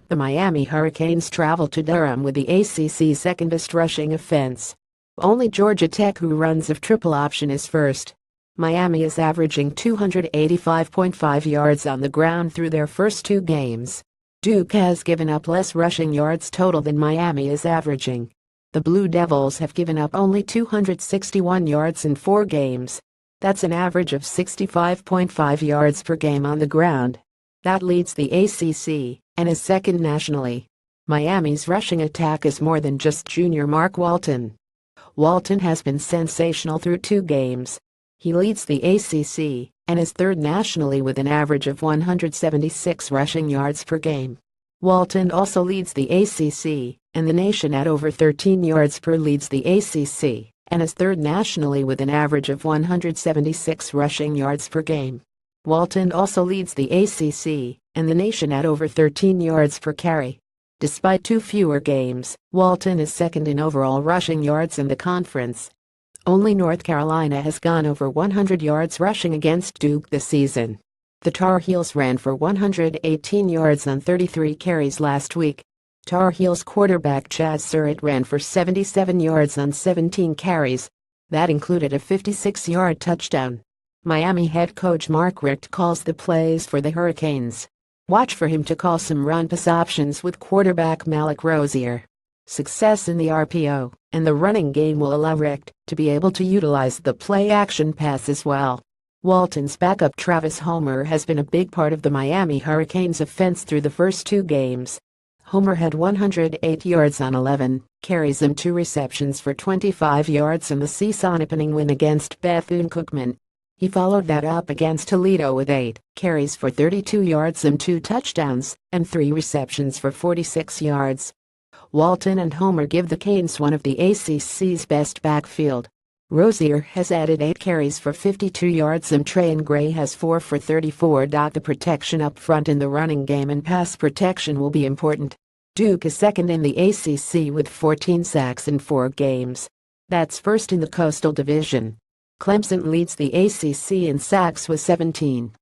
The Miami Hurricanes travel to Durham with the ACC's second-best rushing offense. Only Georgia Tech, who runs a triple option, is first. Miami is averaging 285.5 yards on the ground through their first 2 games. Duke has given up less rushing yards total than Miami is averaging. The Blue Devils have given up only 261 yards in 4 games. That's an average of 65.5 yards per game on the ground. That leads the ACC and is second nationally. Miami's rushing attack is more than just junior Mark Walton. Walton has been sensational through 2 games. He leads the ACC and is third nationally with an average of 176 rushing yards per game. Walton also leads the ACC and the nation at over 13 yards per, leads the ACC and is third nationally with an average of 176 rushing yards per game. Walton also leads the ACC and the nation at over 13 yards per carry. Despite 2 fewer games, Walton is second in overall rushing yards in the conference. Only North Carolina has gone over 100 yards rushing against Duke this season. The Tar Heels ran for 118 yards on 33 carries last week. Tar Heels quarterback Chaz Surratt ran for 77 yards on 17 carries. That included a 56-yard touchdown. Miami head coach Mark Richt calls the plays for the Hurricanes. Watch for him to call some run-pass options with quarterback Malik Rozier. Success in the RPO and the running game will allow Richt to be able to utilize the play-action pass as well. Walton's backup Travis Homer has been a big part of the Miami Hurricanes offense through the first 2 games. Homer had 108 yards on 11 carries and 2 receptions for 25 yards in the season-opening win against Bethune-Cookman. He followed that up against Toledo with 8 carries for 32 yards and 2 touchdowns and 3 receptions for 46 yards. Walton and Homer give the Canes one of the ACC's best backfield. Rozier has added 8 carries for 52 yards and Trayan Gray has 4 for 34. The protection up front in the running game and pass protection will be important. Duke is second in the ACC with 14 sacks in 4 games. That's first in the Coastal Division. Clemson leads the ACC in sacks with 17.